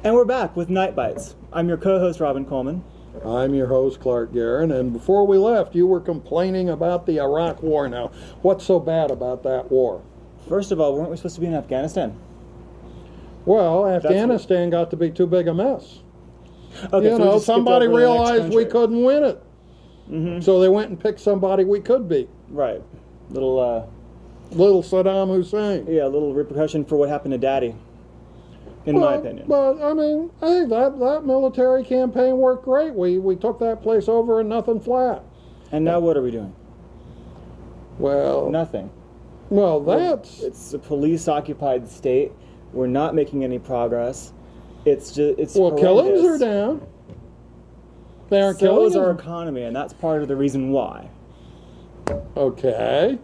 And we're back with Night Bites. I'm your co-host, Robin Coleman. I'm your host, Clark Garen, and before we left, you were complaining about the Iraq War. Now, what's so bad about that war? First of all, weren't we supposed to be in Afghanistan? Well, Afghanistan got to be too big a mess. Okay, You so know, somebody realized we couldn't win it. Mm-hmm. So they went and picked somebody we could beat. Right. Little Saddam Hussein. Yeah, a little repercussion for what happened to Daddy, in my opinion. But, I mean, I think that military campaign worked great. We took that place over and nothing flat. And now what are we doing? Well... Nothing. Well, that's... It's a police-occupied state. We're not making any progress. It's horrendous. horrendous. Killings are down. They aren't killing. So is our economy, and that's part of the reason why. Okay.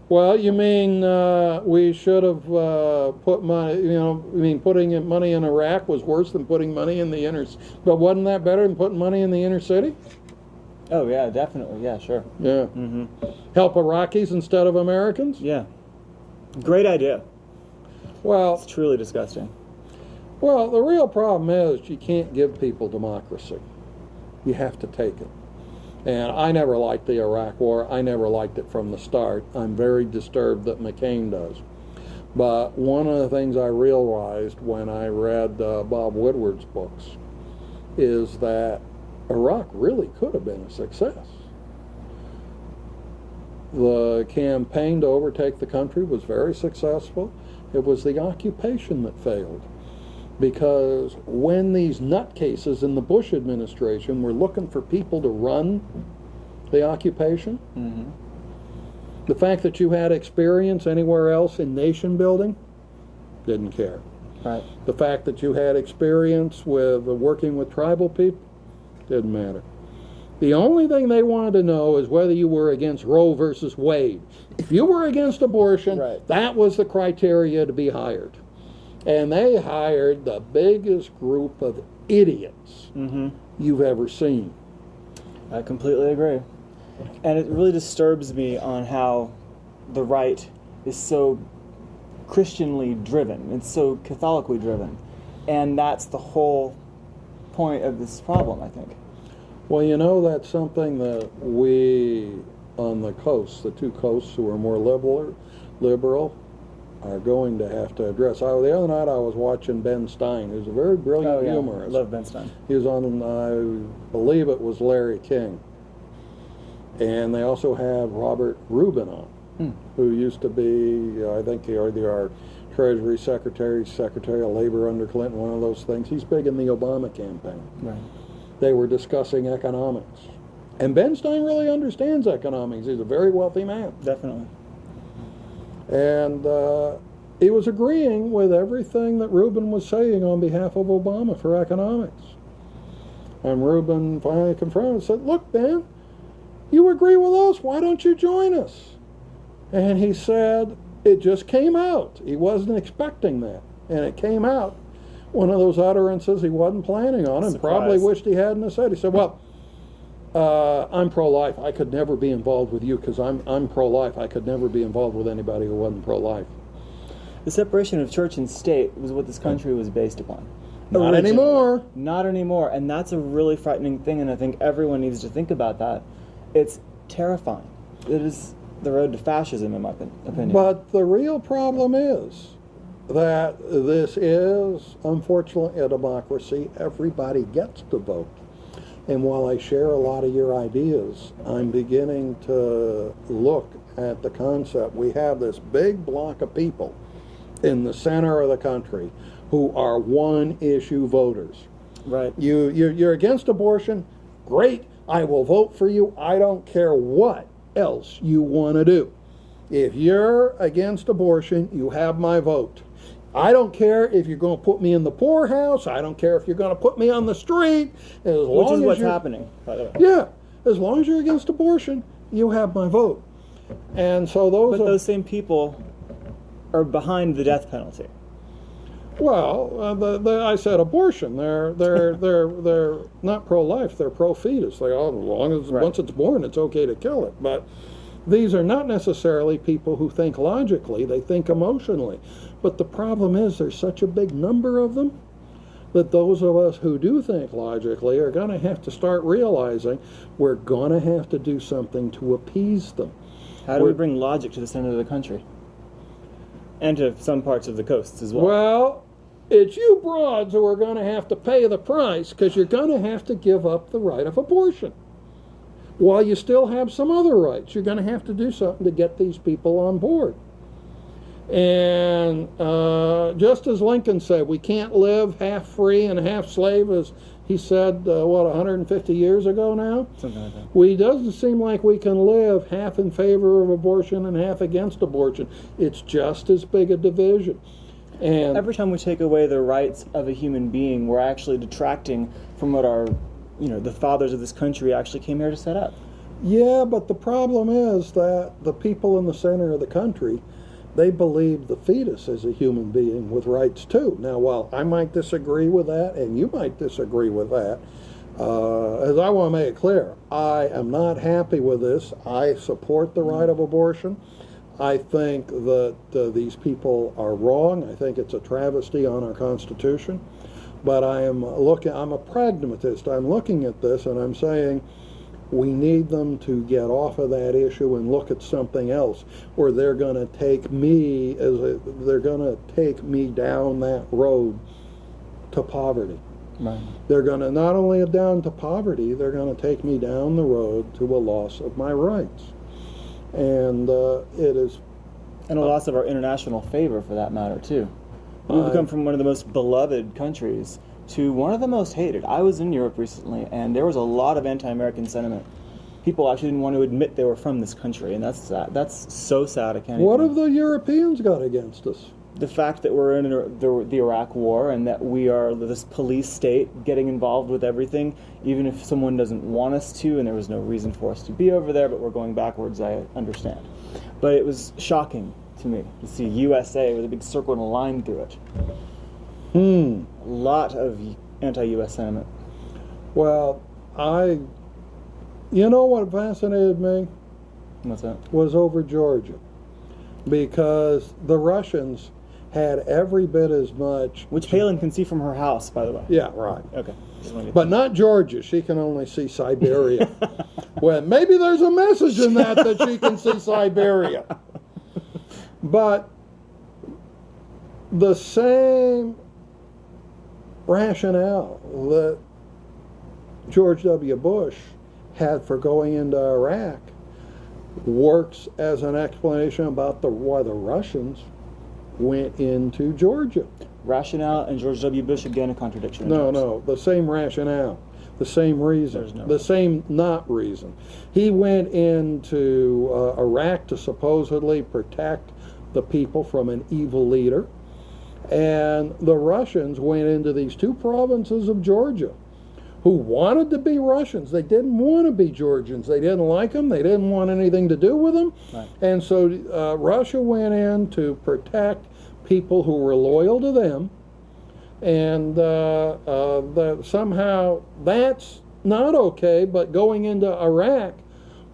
Well, you mean we should have put money, putting money in Iraq was worse than putting money in the inner city? But wasn't that better than putting money in the inner city? Oh, yeah, definitely. Yeah, sure. Yeah. Mm-hmm. Help Iraqis instead of Americans? Yeah. Great idea. Well, it's truly disgusting. Well, the real problem is you can't give people democracy. You have to take it. And I never liked the Iraq War. I never liked it from the start. I'm very disturbed that McCain does. But one of the things I realized when I read Bob Woodward's books is that Iraq really could have been a success. The campaign to overtake the country was very successful. It was the occupation that failed. Because when these nutcases in the Bush administration were looking for people to run the occupation, the fact that you had experience anywhere else in nation building, didn't care. Right. The fact that you had experience with working with tribal people, didn't matter. The only thing they wanted to know is whether you were against Roe versus Wade. If you were against abortion, right, that was the criteria to be hired. And they hired the biggest group of idiots you've ever seen. I completely agree. And it really disturbs me on how the right is so Christianly driven. It's so Catholically driven. And that's the whole point of this problem, I think. Well, you know, that's something that we on the coast, the two coasts who are more liberal, are going to have to address. The other night I was watching Ben Stein, who's a very brilliant humorist. I love Ben Stein. He was on, I believe it was Larry King. And they also have Robert Rubin on, who used to be, I think, our Treasury Secretary, Secretary of Labor under Clinton, one of those things. He's big in the Obama campaign. Right. They were discussing economics. And Ben Stein really understands economics. He's a very wealthy man. Definitely. And he was agreeing with everything that Rubin was saying on behalf of Obama for economics. And Rubin finally confronted and said, "Look, Ben, you agree with us. Why don't you join us?" And he said, it just came out. He wasn't expecting that. And it came out. One of those utterances he wasn't planning on and probably wished he hadn't have said. He said, well, I'm pro-life. I could never be involved with you because I'm pro-life. I could never be involved with anybody who wasn't pro-life. The separation of church and state was what this country was based upon. Not anymore. Not anymore. And that's a really frightening thing, and I think everyone needs to think about that. It's terrifying. It is the road to fascism, in my opinion. But the real problem is that this is, unfortunately, a democracy. Everybody gets to vote. And while I share a lot of your ideas, I'm beginning to look at the concept. We have this big block of people in the center of the country who are one-issue voters. Right. You're against abortion? Great. I will vote for you. I don't care what else you want to do. If you're against abortion, you have my vote. I don't care if you're going to put me in the poorhouse. I don't care if you're going to put me on the street. Which is what's happening, by the way. Yeah. As long as you're against abortion, you have my vote. And so those same people are behind the death penalty. Well, I said abortion. They're not pro-life. They're pro-fetus. As long as once it's born, it's okay to kill it. But these are not necessarily people who think logically. They think emotionally. But the problem is there's such a big number of them that those of us who do think logically are going to have to start realizing we're going to have to do something to appease them. How do we bring logic to the center of the country? And to some parts of the coasts as well. Well, it's you broads who are going to have to pay the price, because you're going to have to give up the right of abortion. While you still have some other rights, you're going to have to do something to get these people on board. And just as Lincoln said, we can't live half free and half slave, as he said, 150 years ago now? Something like that. It doesn't seem like we can live half in favor of abortion and half against abortion. It's just as big a division. And every time we take away the rights of a human being, we're actually detracting from what our, the fathers of this country actually came here to set up. Yeah, but the problem is that the people in the center of the country, they believe the fetus is a human being with rights too. Now, while I might disagree with that, and you might disagree with that, as I want to make it clear, I am not happy with this. I support the right of abortion. I think that these people are wrong. I think it's a travesty on our Constitution. But I'm a pragmatist. I'm looking at this and I'm saying we need them to get off of that issue and look at something else, or they're going to take me down that road to poverty. Right. They're going to not only down to poverty, they're going to take me down the road to a loss of my rights. And it is... And a loss of our international favor, for that matter, too. We've become from one of the most beloved countries to one of the most hated. I was in Europe recently, and there was a lot of anti-American sentiment. People actually didn't want to admit they were from this country, and that's sad. That's so sad. I can't. What have the Europeans got against us? The fact that we're in the Iraq War and that we are this police state getting involved with everything, even if someone doesn't want us to, and there was no reason for us to be over there, but we're going backwards, I understand. But it was shocking to me to see USA with a big circle and a line through it. A lot of anti-U.S. sentiment. Well, you know what fascinated me? What's that? Was over Georgia. Because the Russians had every bit as much... Which Palin can see from her house, by the way. Yeah, right. Okay. But not Georgia. She can only see Siberia. Well, maybe there's a message in that she can see Siberia. But the same rationale that George W. Bush had for going into Iraq works as an explanation about why the Russians went into Georgia. Rationale and George W. Bush, again, a contradiction. No, the same rationale, the same reason, the same not reason. He went into Iraq to supposedly protect the people from an evil leader, and the Russians went into these two provinces of Georgia who wanted to be Russians. They didn't want to be Georgians. They didn't like them. They didn't want anything to do with them. Right. And so Russia went in to protect people who were loyal to them. And somehow that's not okay, but going into Iraq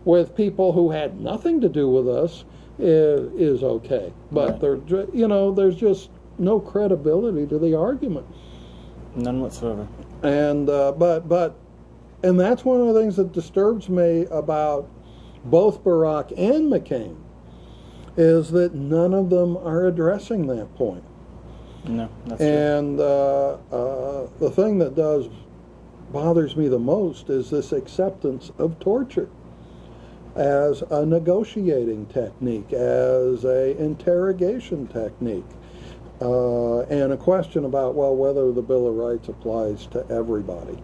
with people who had nothing to do with us is okay. But there's just no credibility to the argument. None whatsoever. And and that's one of the things that disturbs me about both Barack and McCain, is that none of them are addressing that point. No, that's true. And the thing that bothers me the most is this acceptance of torture as a negotiating technique, as a interrogation technique. And a question about, whether the Bill of Rights applies to everybody.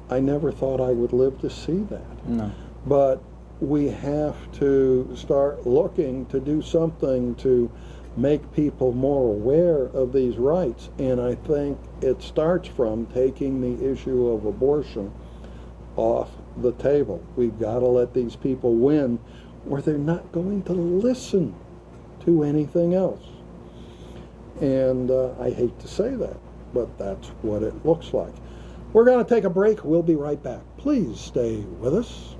I never thought I would live to see that. No. But we have to start looking to do something to make people more aware of these rights. And I think it starts from taking the issue of abortion off the table. We've got to let these people win, or they're not going to listen to anything else. And I hate to say that, but that's what it looks like. We're going to take a break. We'll be right back. Please stay with us.